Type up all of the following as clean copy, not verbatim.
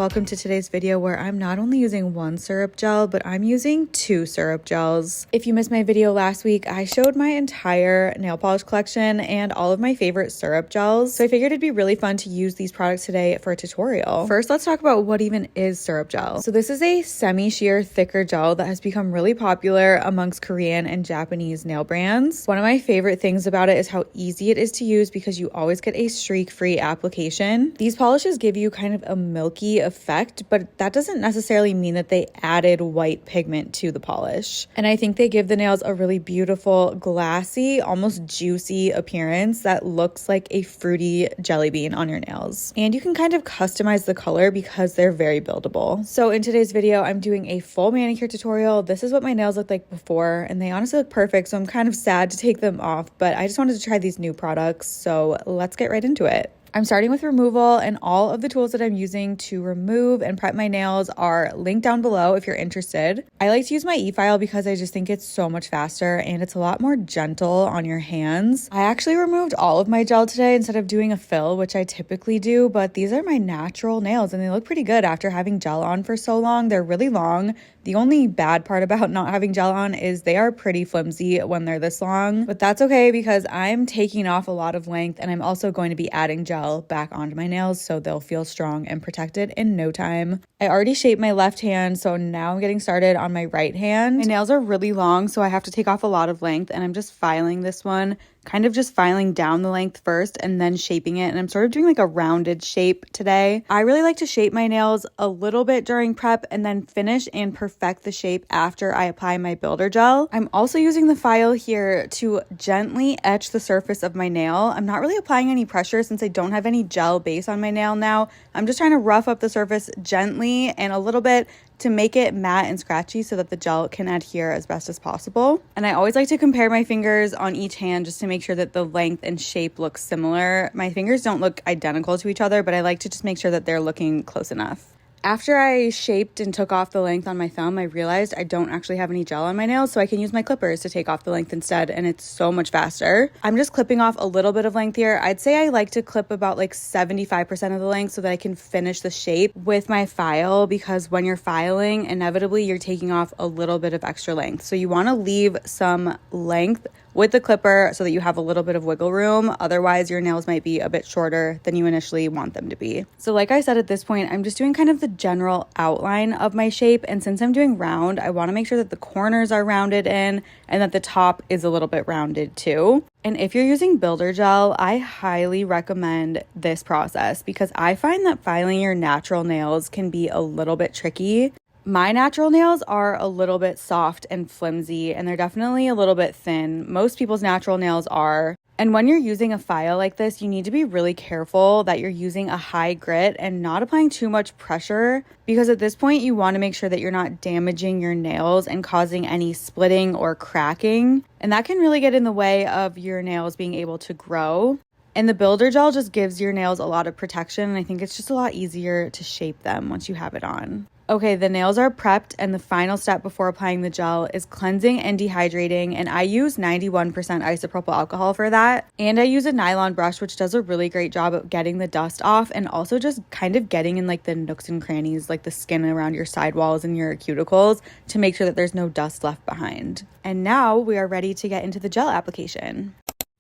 welcome to today's video where I'm not only using one syrup gel, but I'm using two syrup gels. If you missed my video last week, I showed my entire nail polish collection and all of my favorite syrup gels. So I figured it'd be really fun to use these products today for a tutorial. First, let's talk about what even is syrup gel. So this is a semi-sheer thicker gel that has become really popular amongst Korean and Japanese nail brands. One of my favorite things about it is how easy it is to use because you always get a streak-free application. These polishes give you kind of a milky effect, but that doesn't necessarily mean that they added white pigment to the polish. And I think they give the nails a really beautiful, glassy, almost juicy appearance that looks like a fruity jelly bean on your nails. And you can kind of customize the color because they're very buildable. So in today's video, I'm doing a full manicure tutorial. This is what my nails looked like before, and they honestly look perfect, so I'm kind of sad to take them off, but I just wanted to try these new products, so let's get right into it. I'm starting with removal, and all of the tools that I'm using to remove and prep my nails are linked down below if you're interested. I like to use my e-file because I just think it's so much faster and it's a lot more gentle on your hands. I actually removed all of my gel today instead of doing a fill, which I typically do, but these are my natural nails and they look pretty good after having gel on for so long. They're really long. The only bad part about not having gel on is they are pretty flimsy when they're this long, but that's okay because I'm taking off a lot of length and I'm also going to be adding gel back onto my nails so they'll feel strong and protected in no time. I already shaped my left hand, so now I'm getting started on my right hand. My nails are really long, so I have to take off a lot of length, and I'm just filing this one, kind of just filing down the length first and then shaping it, and I'm sort of doing like a rounded shape today. I really like to shape my nails a little bit during prep and then finish and perfect the shape after I apply my builder gel. I'm also using the file here to gently etch the surface of my nail. I'm not really applying any pressure since I don't have any gel base on my nail now. I'm just trying to rough up the surface gently and a little bit to make it matte and scratchy so that the gel can adhere as best as possible. And I always like to compare my fingers on each hand just to make sure that the length and shape look similar. My fingers don't look identical to each other, but I like to just make sure that they're looking close enough. After I shaped and took off the length on my thumb, I realized I don't actually have any gel on my nails, so I can use my clippers to take off the length instead, and it's so much faster. I'm just clipping off a little bit of length here. I'd say I like to clip about like 75% of the length so that I can finish the shape with my file, because when you're filing, inevitably you're taking off a little bit of extra length. So you want to leave some length with the clipper so that you have a little bit of wiggle room. Otherwise, your nails might be a bit shorter than you initially want them to be. So like I said, at this point, I'm just doing kind of the general outline of my shape. And since I'm doing round, I want to make sure that the corners are rounded in and that the top is a little bit rounded too. And if you're using builder gel, I highly recommend this process because I find that filing your natural nails can be a little bit tricky. My natural nails are a little bit soft and flimsy, and they're definitely a little bit thin. Most people's natural nails are. And when you're using a file like this, you need to be really careful that you're using a high grit and not applying too much pressure, because at this point you want to make sure that you're not damaging your nails and causing any splitting or cracking. And that can really get in the way of your nails being able to grow. And the builder gel just gives your nails a lot of protection, and I think it's just a lot easier to shape them once you have it on. Okay, the nails are prepped, and the final step before applying the gel is cleansing and dehydrating, and I use 91% isopropyl alcohol for that. And I use a nylon brush, which does a really great job of getting the dust off and also just kind of getting in like the nooks and crannies, like the skin around your sidewalls and your cuticles, to make sure that there's no dust left behind. And now we are ready to get into the gel application.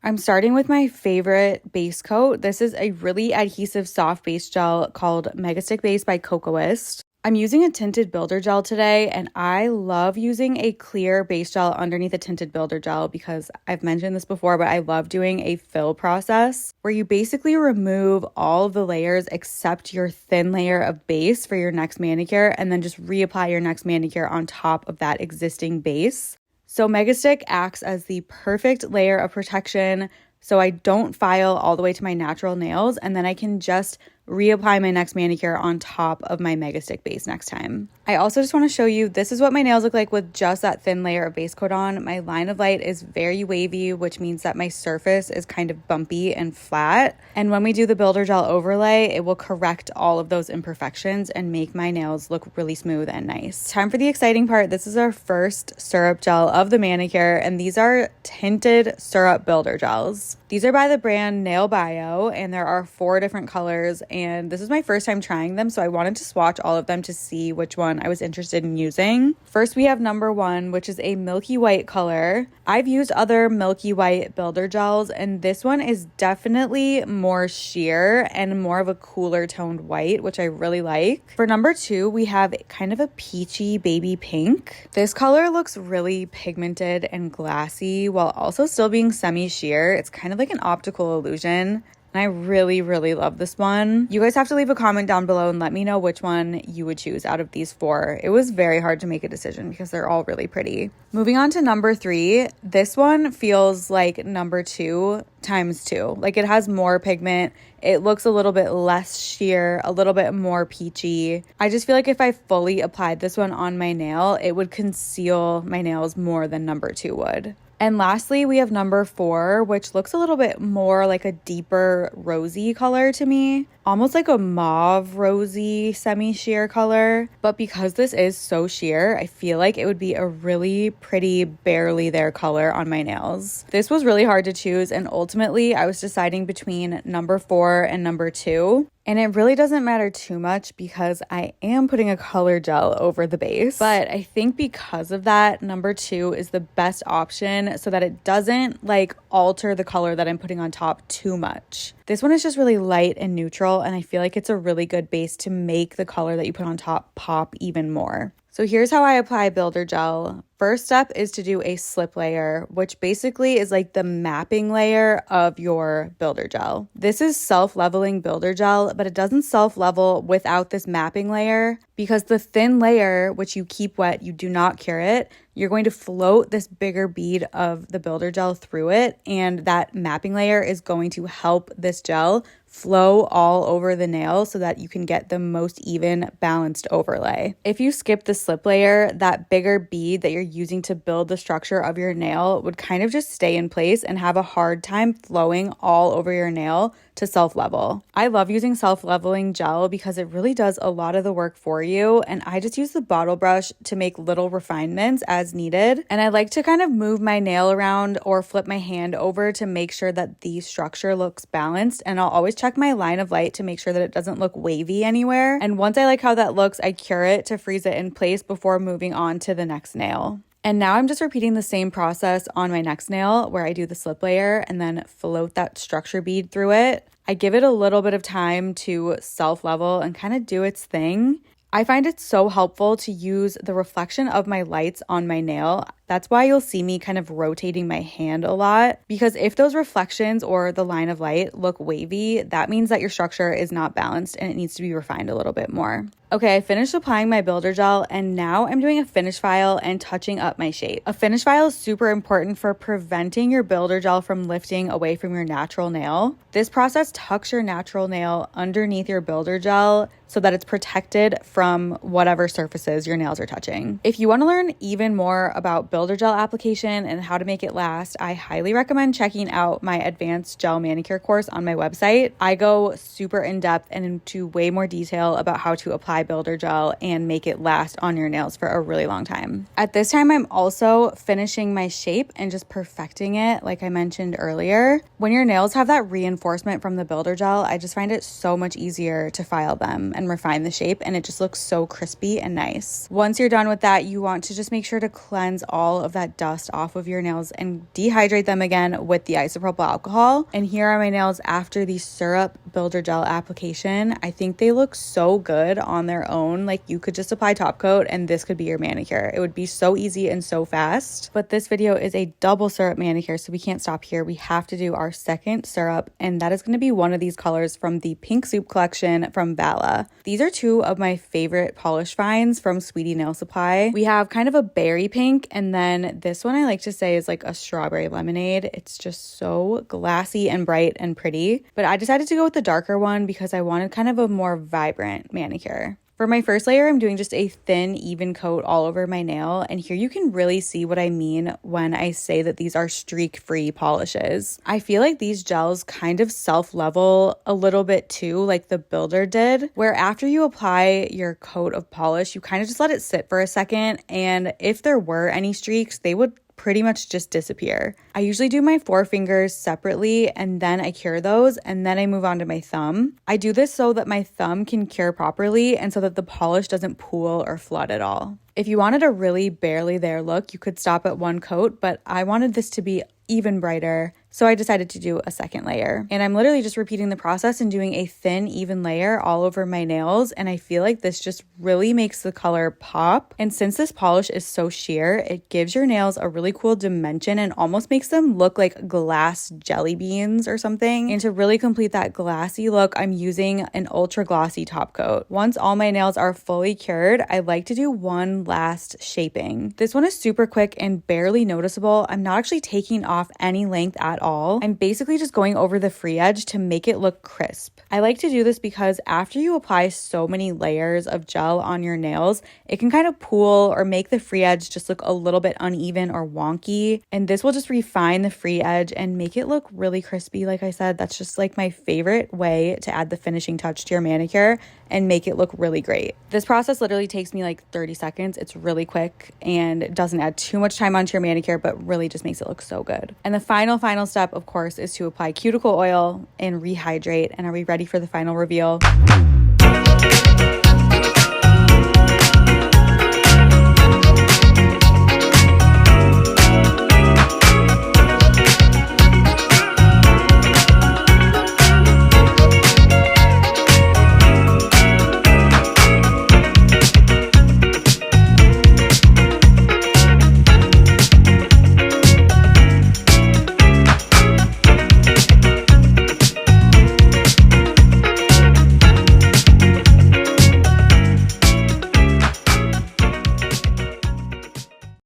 I'm starting with my favorite base coat. This is a really adhesive soft base gel called Megastick Base by Cocoist. I'm using a tinted builder gel today, and I love using a clear base gel underneath a tinted builder gel because I've mentioned this before, but I love doing a fill process where you basically remove all of the layers except your thin layer of base for your next manicure and then just reapply your next manicure on top of that existing base. So Megastick acts as the perfect layer of protection so I don't file all the way to my natural nails, and then I can just reapply my next manicure on top of my Megastick base next time. I also just want to show you, this is what my nails look like with just that thin layer of base coat on. My line of light is very wavy, which means that my surface is kind of bumpy and flat. And when we do the builder gel overlay, it will correct all of those imperfections and make my nails look really smooth and nice. Time for the exciting part. This is our first syrup gel of the manicure, and these are tinted syrup builder gels. These are by the brand Nail Bio, and there are 4 different colors, and this is my first time trying them, so I wanted to swatch all of them to see which one I was interested in using. First, we have number 1, which is a milky white color. I've used other milky white builder gels, and this one is definitely more sheer and more of a cooler toned white, which I really like. For number 2, we have kind of a peachy baby pink. This color looks really pigmented and glassy while also still being semi-sheer. It's kind of like an optical illusion. And I really, really love this one. You guys have to leave a comment down below and let me know which one you would choose out of these 4. It was very hard to make a decision because they're all really pretty. Moving on to number 3, this one feels like number 2 times 2. Like it has more pigment. It looks a little bit less sheer, a little bit more peachy. I just feel like if I fully applied this one on my nail, it would conceal my nails more than number 2 would. And lastly, we have number 4, which looks a little bit more like a deeper rosy color to me. Almost like a mauve rosy semi-sheer color. But because this is so sheer, I feel like it would be a really pretty barely there color on my nails. This was really hard to choose, and ultimately I was deciding between number 4 and number 2. And it really doesn't matter too much because I am putting a color gel over the base. But I think because of that, number 2 is the best option so that it doesn't like alter the color that I'm putting on top too much. This one is just really light and neutral, and I feel like it's a really good base to make the color that you put on top pop even more. So here's how I apply builder gel. First step is to do a slip layer, which basically is like the mapping layer of your builder gel. This is self-leveling builder gel, but it doesn't self-level without this mapping layer because the thin layer, which you keep wet, you do not cure it, you're going to float this bigger bead of the builder gel through it, and that mapping layer is going to help this gel flow all over the nail so that you can get the most even balanced overlay. If you skip the slip layer, that bigger bead that you're using to build the structure of your nail would kind of just stay in place and have a hard time flowing all over your nail to self-level. I love using self-leveling gel because it really does a lot of the work for you, and I just use the bottle brush to make little refinements as needed. And I like to kind of move my nail around or flip my hand over to make sure that the structure looks balanced, and I'll always check my line of light to make sure that it doesn't look wavy anywhere. And once I like how that looks, I cure it to freeze it in place before moving on to the next nail. And now I'm just repeating the same process on my next nail where I do the slip layer and then float that structure bead through it. I give it a little bit of time to self-level and kind of do its thing. I find it so helpful to use the reflection of my lights on my nail. That's why you'll see me kind of rotating my hand a lot, because if those reflections or the line of light look wavy, that means that your structure is not balanced and it needs to be refined a little bit more. Okay, I finished applying my builder gel and now I'm doing a finish file and touching up my shape. A finish file is super important for preventing your builder gel from lifting away from your natural nail. This process tucks your natural nail underneath your builder gel so that it's protected from whatever surfaces your nails are touching. If you want to learn even more about builder gel application and how to make it last, I highly recommend checking out my advanced gel manicure course on my website. I go super in depth and into way more detail about how to apply builder gel and make it last on your nails for a really long time. At this time, I'm also finishing my shape and just perfecting it like I mentioned earlier. When your nails have that reinforcement from the builder gel, I just find it so much easier to file them and refine the shape, and it just looks so crispy and nice. Once you're done with that, you want to just make sure to cleanse all of that dust off of your nails and dehydrate them again with the isopropyl alcohol. And here are my nails after the syrup builder gel application. I think they look so good on their own. Like, you could just apply top coat and this could be your manicure. It would be so easy and so fast. But this video is a double syrup manicure, so we can't stop here. We have to do our second syrup, and that is going to be one of these colors from the Pink Soup collection from Bala. These are two of my favorite polish finds from Sweetie Nail Supply. We have kind of a berry pink, and then this one I like to say is like a strawberry lemonade. It's just so glassy and bright and pretty. But I decided to go with the darker one because I wanted kind of a more vibrant manicure. For my first layer, I'm doing just a thin, even coat all over my nail. And here you can really see what I mean when I say that these are streak-free polishes. I feel like these gels kind of self-level a little bit too, like the builder did, where after you apply your coat of polish, you kind of just let it sit for a second. And if there were any streaks, they would pretty much just disappear. I usually do my forefingers separately and then I cure those and then I move on to my thumb. I do this so that my thumb can cure properly and so that the polish doesn't pool or flood at all. If you wanted a really barely there look, you could stop at one coat, but I wanted this to be even brighter, so I decided to do a second layer. And I'm literally just repeating the process and doing a thin, even layer all over my nails, and I feel like this just really makes the color pop. And since this polish is so sheer, it gives your nails a really cool dimension and almost makes them look like glass jelly beans or something. And to really complete that glassy look, I'm using an ultra glossy top coat. Once all my nails are fully cured, I like to do one last shaping. This one is super quick and barely noticeable. I'm not actually taking off any length at all. I'm basically just going over the free edge to make it look crisp. I like to do this because after you apply so many layers of gel on your nails, it can kind of pool or make the free edge just look a little bit uneven or wonky. And this will just refine the free edge and make it look really crispy. Like I said, that's just like my favorite way to add the finishing touch to your manicure and make it look really great. This process literally takes me like 30 seconds. It's really quick and doesn't add too much time onto your manicure, but really just makes it look so good. And the final step, of course, is to apply cuticle oil and rehydrate. And are we ready for the final reveal?